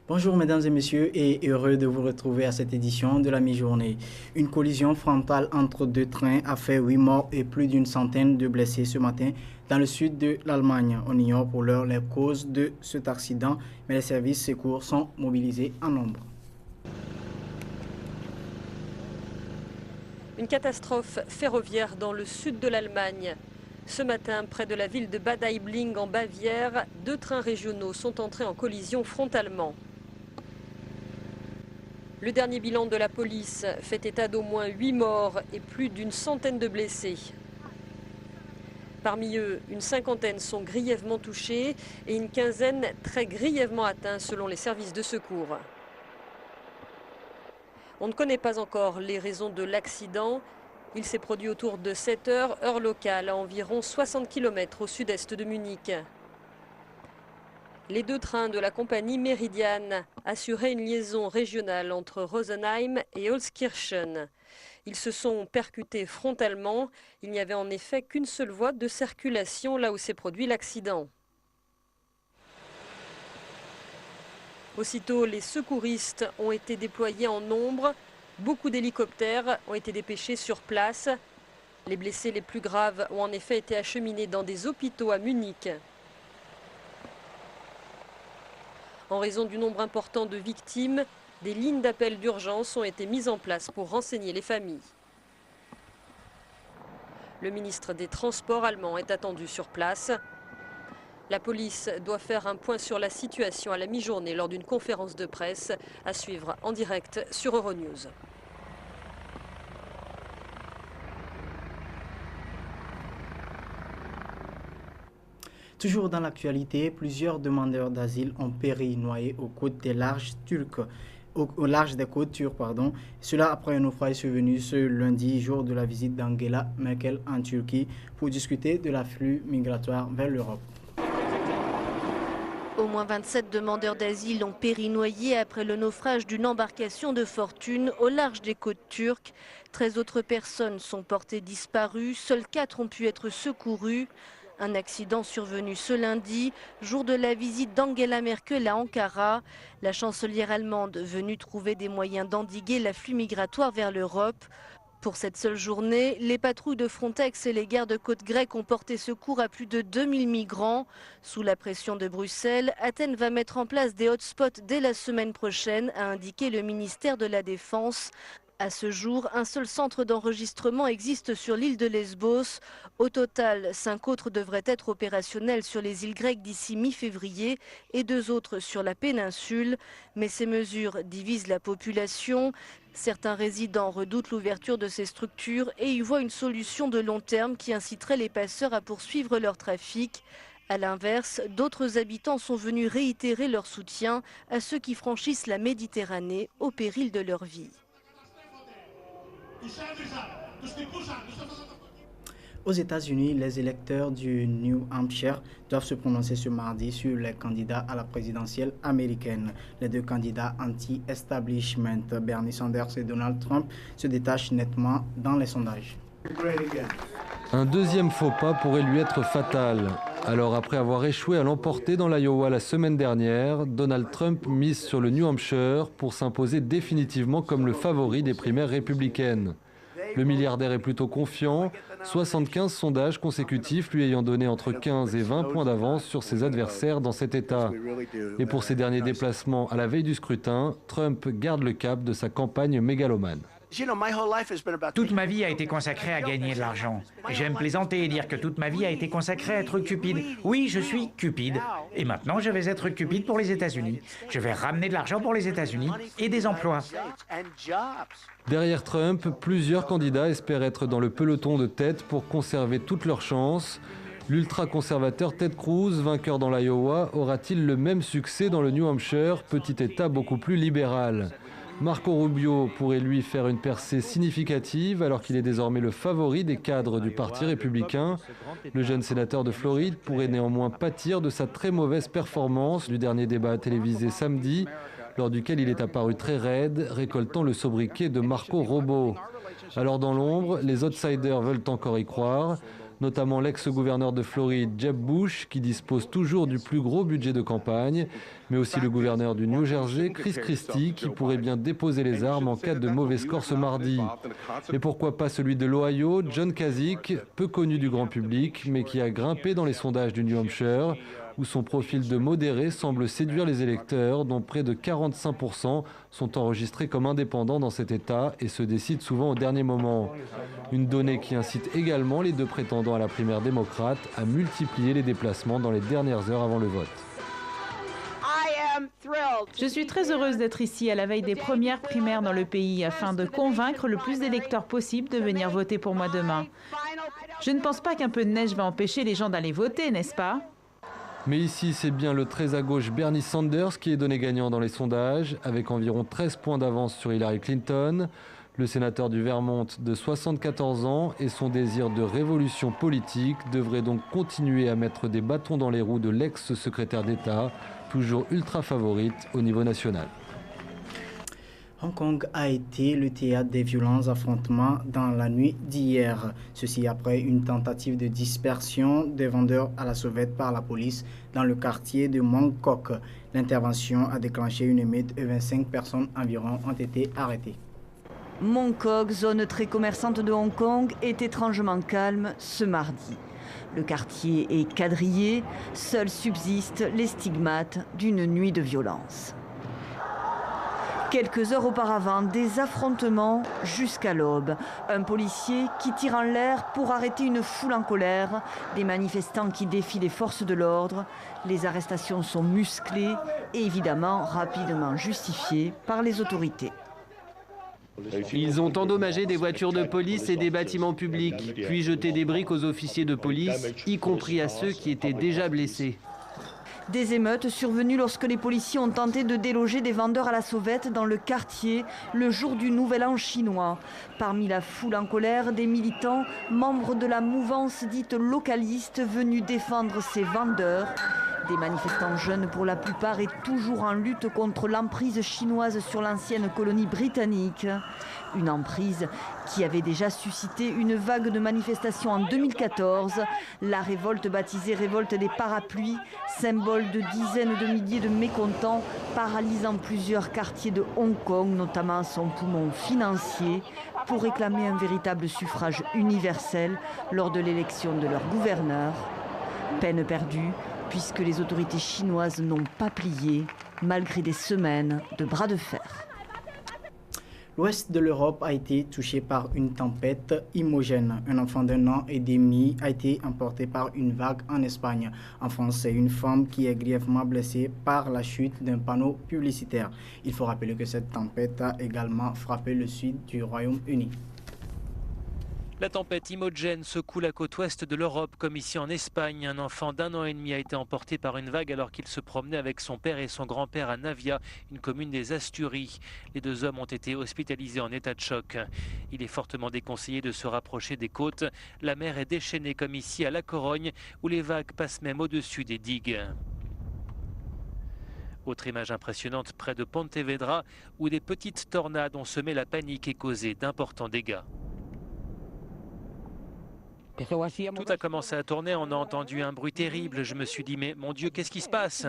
Bonjour mesdames et messieurs et heureux de vous retrouver à cette édition de la mi-journée. Une collision frontale entre deux trains a fait 8 morts et plus d'une centaine de blessés ce matin dans le sud de l'Allemagne. On ignore pour l'heure les causes de cet accident, mais les services secours sont mobilisés en nombre. Une catastrophe ferroviaire dans le sud de l'Allemagne. Ce matin, près de la ville de Bad Aibling en Bavière, deux trains régionaux sont entrés en collision frontalement. Le dernier bilan de la police fait état d'au moins 8 morts et plus d'une centaine de blessés. Parmi eux, une cinquantaine sont grièvement touchés et une quinzaine très grièvement atteints selon les services de secours. On ne connaît pas encore les raisons de l'accident. Il s'est produit autour de 7 heures, heure locale, à environ 60 km au sud-est de Munich. Les deux trains de la compagnie Meridian assuraient une liaison régionale entre Rosenheim et Holzkirchen. Ils se sont percutés frontalement. Il n'y avait en effet qu'une seule voie de circulation là où s'est produit l'accident. Aussitôt, les secouristes ont été déployés en nombre. Beaucoup d'hélicoptères ont été dépêchés sur place. Les blessés les plus graves ont en effet été acheminés dans des hôpitaux à Munich. En raison du nombre important de victimes, des lignes d'appel d'urgence ont été mises en place pour renseigner les familles. Le ministre des Transports allemand est attendu sur place. La police doit faire un point sur la situation à la mi-journée lors d'une conférence de presse à suivre en direct sur Euronews. Toujours dans l'actualité, plusieurs demandeurs d'asile ont péri noyés aux côtes des larges turques. Au large des côtes turques, pardon. Cela après un naufrage survenu ce lundi, jour de la visite d'Angela Merkel en Turquie, pour discuter de l'afflux migratoire vers l'Europe. Au moins 27 demandeurs d'asile ont péri noyés après le naufrage d'une embarcation de fortune au large des côtes turques. 13 autres personnes sont portées disparues, seules 4 ont pu être secourues. Un accident survenu ce lundi, jour de la visite d'Angela Merkel à Ankara. La chancelière allemande venue trouver des moyens d'endiguer l'afflux migratoire vers l'Europe. Pour cette seule journée, les patrouilles de Frontex et les gardes-côtes grecs ont porté secours à plus de 2000 migrants. Sous la pression de Bruxelles, Athènes va mettre en place des hotspots dès la semaine prochaine, a indiqué le ministère de la Défense. À ce jour, un seul centre d'enregistrement existe sur l'île de Lesbos. Au total, 5 autres devraient être opérationnels sur les îles grecques d'ici mi-février et 2 autres sur la péninsule. Mais ces mesures divisent la population. Certains résidents redoutent l'ouverture de ces structures et y voient une solution de long terme qui inciterait les passeurs à poursuivre leur trafic. A l'inverse, d'autres habitants sont venus réitérer leur soutien à ceux qui franchissent la Méditerranée au péril de leur vie. Aux États-Unis, les électeurs du New Hampshire doivent se prononcer ce mardi sur les candidats à la présidentielle américaine. Les deux candidats anti-establishment, Bernie Sanders et Donald Trump, se détachent nettement dans les sondages. Un deuxième faux pas pourrait lui être fatal. Alors après avoir échoué à l'emporter dans l'Iowa la semaine dernière, Donald Trump mise sur le New Hampshire pour s'imposer définitivement comme le favori des primaires républicaines. Le milliardaire est plutôt confiant, 75 sondages consécutifs lui ayant donné entre 15 et 20 points d'avance sur ses adversaires dans cet État. Et pour ses derniers déplacements à la veille du scrutin, Trump garde le cap de sa campagne mégalomane. Toute ma vie a été consacrée à gagner de l'argent. J'aime plaisanter et dire que toute ma vie a été consacrée à être cupide. Oui, je suis cupide. Et maintenant, je vais être cupide pour les États-Unis. Je vais ramener de l'argent pour les États-Unis et des emplois. Derrière Trump, plusieurs candidats espèrent être dans le peloton de tête pour conserver toutes leurs chances. L'ultra-conservateur Ted Cruz, vainqueur dans l'Iowa, aura-t-il le même succès dans le New Hampshire, petit État beaucoup plus libéral ? Marco Rubio pourrait lui faire une percée significative alors qu'il est désormais le favori des cadres du Parti républicain. Le jeune sénateur de Floride pourrait néanmoins pâtir de sa très mauvaise performance du dernier débat télévisé samedi, lors duquel il est apparu très raide, récoltant le sobriquet de Marco Robo. Alors dans l'ombre, les outsiders veulent encore y croire. notamment l'ex-gouverneur de Floride, Jeb Bush, qui dispose toujours du plus gros budget de campagne, mais aussi le gouverneur du New Jersey, Chris Christie, qui pourrait bien déposer les armes en cas de mauvais score ce mardi. Et pourquoi pas celui de l'Ohio, John Kasich, peu connu du grand public, mais qui a grimpé dans les sondages du New Hampshire, où son profil de modéré semble séduire les électeurs, dont près de 45% sont enregistrés comme indépendants dans cet État et se décident souvent au dernier moment. Une donnée qui incite également les deux prétendants à la primaire démocrate à multiplier les déplacements dans les dernières heures avant le vote. Je suis très heureuse d'être ici à la veille des premières primaires dans le pays afin de convaincre le plus d'électeurs possible de venir voter pour moi demain. Je ne pense pas qu'un peu de neige va empêcher les gens d'aller voter, n'est-ce pas ? Mais ici, c'est bien le très à gauche Bernie Sanders qui est donné gagnant dans les sondages, avec environ 13 points d'avance sur Hillary Clinton. Le sénateur du Vermont de 74 ans et son désir de révolution politique devraient donc continuer à mettre des bâtons dans les roues de l'ex-secrétaire d'État, toujours ultra favorite au niveau national. Hong Kong a été le théâtre des violents affrontements dans la nuit d'hier. Ceci après une tentative de dispersion des vendeurs à la sauvette par la police dans le quartier de Mong Kok. L'intervention a déclenché une émeute et 25 personnes environ ont été arrêtées. Mong Kok, zone très commerçante de Hong Kong, est étrangement calme ce mardi. Le quartier est quadrillé, seuls subsistent les stigmates d'une nuit de violence. Quelques heures auparavant, des affrontements jusqu'à l'aube. Un policier qui tire en l'air pour arrêter une foule en colère, des manifestants qui défient les forces de l'ordre. Les arrestations sont musclées et évidemment rapidement justifiées par les autorités. Ils ont endommagé des voitures de police et des bâtiments publics, puis jeté des briques aux officiers de police, y compris à ceux qui étaient déjà blessés. Des émeutes survenues lorsque les policiers ont tenté de déloger des vendeurs à la sauvette dans le quartier le jour du Nouvel An chinois. Parmi la foule en colère, des militants, membres de la mouvance dite localiste, venus défendre ces vendeurs. Des manifestants jeunes pour la plupart et toujours en lutte contre l'emprise chinoise sur l'ancienne colonie britannique. Une emprise qui avait déjà suscité une vague de manifestations en 2014. La révolte baptisée Révolte des Parapluies, symbole de dizaines de milliers de mécontents, paralysant plusieurs quartiers de Hong Kong, notamment son poumon financier, pour réclamer un véritable suffrage universel lors de l'élection de leur gouverneur. Peine perdue, puisque les autorités chinoises n'ont pas plié, malgré des semaines de bras de fer. L'ouest de l'Europe a été touché par une tempête Imogène. Un enfant d'1 an et demi a été emporté par une vague en Espagne. En France, c'est une femme qui est grièvement blessée par la chute d'un panneau publicitaire. Il faut rappeler que cette tempête a également frappé le sud du Royaume-Uni. La tempête Imogène secoue la côte ouest de l'Europe, comme ici en Espagne. Un enfant d'1 an et demi a été emporté par une vague alors qu'il se promenait avec son père et son grand-père à Navia, une commune des Asturies. Les deux hommes ont été hospitalisés en état de choc. Il est fortement déconseillé de se rapprocher des côtes. La mer est déchaînée comme ici à La Corogne, où les vagues passent même au-dessus des digues. Autre image impressionnante près de Pontevedra, où des petites tornades ont semé la panique et causé d'importants dégâts. Tout a commencé à tourner, on a entendu un bruit terrible. Je me suis dit, mais mon Dieu, qu'est-ce qui se passe ?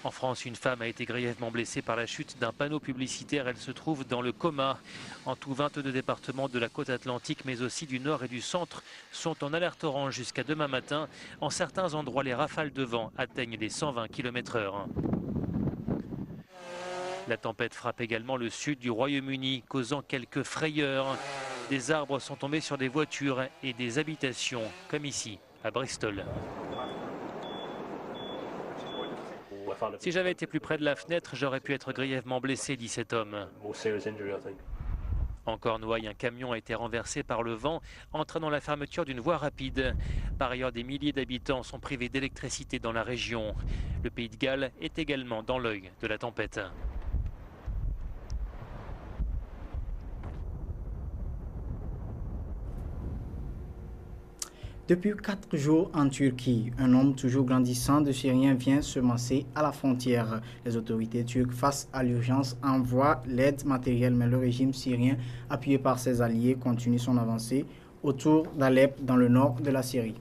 En France, une femme a été grièvement blessée par la chute d'un panneau publicitaire. Elle se trouve dans le coma. En tout, 22 départements de la côte atlantique, mais aussi du nord et du centre, sont en alerte orange jusqu'à demain matin. En certains endroits, les rafales de vent atteignent les 120 km/h. La tempête frappe également le sud du Royaume-Uni, causant quelques frayeurs. Des arbres sont tombés sur des voitures et des habitations, comme ici, à Bristol. Si j'avais été plus près de la fenêtre, j'aurais pu être grièvement blessé, dit cet homme. En Cornouailles, un camion a été renversé par le vent, entraînant la fermeture d'une voie rapide. Par ailleurs, des milliers d'habitants sont privés d'électricité dans la région. Le Pays de Galles est également dans l'œil de la tempête. Depuis 4 jours en Turquie, un nombre toujours grandissant de Syriens vient se masser à la frontière. Les autorités turques, face à l'urgence, envoient l'aide matérielle, mais le régime syrien, appuyé par ses alliés, continue son avancée autour d'Alep dans le nord de la Syrie.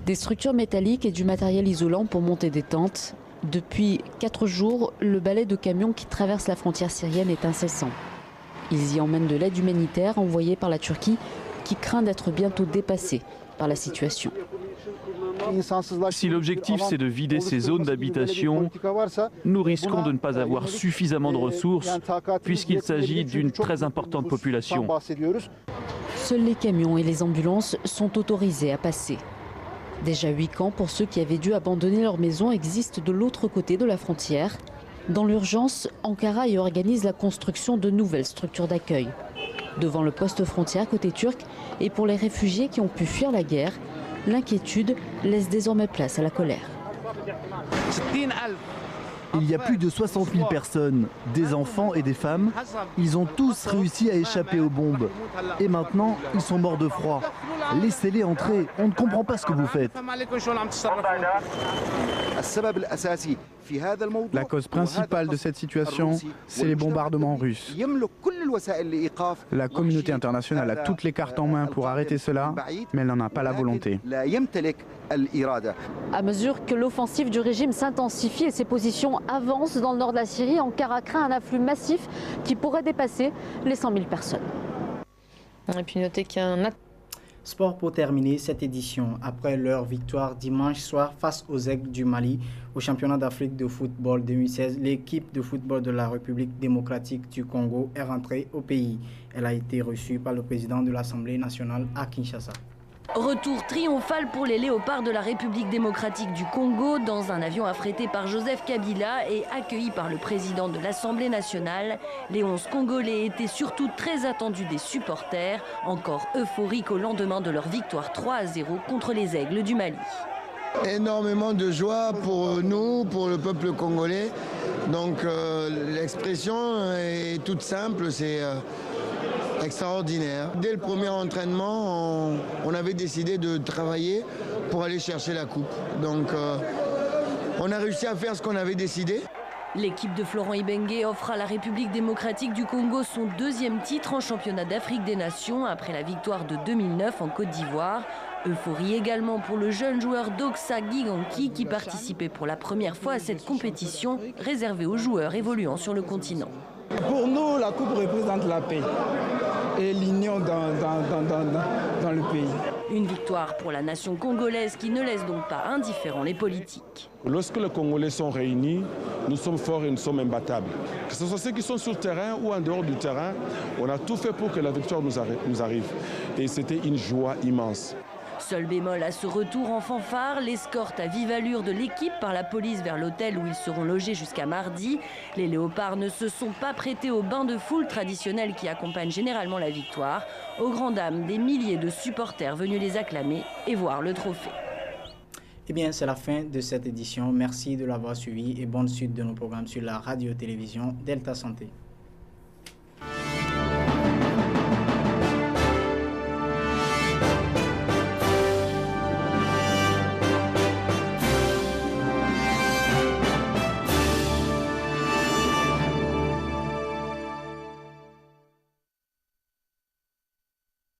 Des structures métalliques et du matériel isolant pour monter des tentes. Depuis 4 jours, le balai de camions qui traversent la frontière syrienne est incessant. Ils y emmènent de l'aide humanitaire envoyée par la Turquie qui craint d'être bientôt dépassée par la situation. Si l'objectif c'est de vider ces zones d'habitation, nous risquons de ne pas avoir suffisamment de ressources puisqu'il s'agit d'une très importante population. Seuls les camions et les ambulances sont autorisés à passer. Déjà 8 camps pour ceux qui avaient dû abandonner leur maison existent de l'autre côté de la frontière. Dans l'urgence, Ankara y organise la construction de nouvelles structures d'accueil. Devant le poste frontière côté turc et pour les réfugiés qui ont pu fuir la guerre, l'inquiétude laisse désormais place à la colère. Il y a plus de 60 000 personnes, des enfants et des femmes. Ils ont tous réussi à échapper aux bombes. Et maintenant, ils sont morts de froid. Laissez-les entrer, on ne comprend pas ce que vous faites. La cause principale de cette situation, c'est les bombardements russes. La communauté internationale a toutes les cartes en main pour arrêter cela, mais elle n'en a pas la volonté. À mesure que l'offensive du régime s'intensifie et ses positions avancent dans le nord de la Syrie, Ankara craint un afflux massif qui pourrait dépasser les 100 000 personnes. Et puis notez qu'un Sport pour terminer cette édition. Après leur victoire dimanche soir face aux Aigles du Mali au championnat d'Afrique de football 2016, l'équipe de football de la République démocratique du Congo est rentrée au pays. Elle a été reçue par le président de l'Assemblée nationale à Kinshasa. Retour triomphal pour les léopards de la République démocratique du Congo dans un avion affrété par Joseph Kabila et accueilli par le président de l'Assemblée nationale. Les 11 Congolais étaient surtout très attendus des supporters, encore euphoriques au lendemain de leur victoire 3-0 contre les Aigles du Mali. Énormément de joie pour nous, pour le peuple congolais. Donc l'expression est toute simple, c'est extraordinaire. Dès le premier entraînement, on avait décidé de travailler pour aller chercher la coupe. Donc on a réussi à faire ce qu'on avait décidé. L'équipe de Florent Ibenge offre à la République démocratique du Congo son 2e titre en championnat d'Afrique des Nations après la victoire de 2009 en Côte d'Ivoire. Euphorie également pour le jeune joueur Doxa Giganki qui participait pour la première fois à cette compétition réservée aux joueurs évoluant sur le continent. Pour nous, la coupe représente la paix et l'union dans le pays. Une victoire pour la nation congolaise qui ne laisse donc pas indifférents les politiques. Lorsque les Congolais sont réunis, nous sommes forts et nous sommes imbattables. Que ce soit ceux qui sont sur le terrain ou en dehors du terrain, on a tout fait pour que la victoire nous arrive. Et c'était une joie immense. Seul bémol à ce retour en fanfare, l'escorte à vive allure de l'équipe par la police vers l'hôtel où ils seront logés jusqu'à mardi. Les léopards ne se sont pas prêtés au bain de foule traditionnel qui accompagne généralement la victoire, aux grandes dames des milliers de supporters venus les acclamer et voir le trophée. Eh bien, c'est la fin de cette édition. Merci de l'avoir suivi et bonne suite de nos programmes sur la radio-télévision Delta Santé.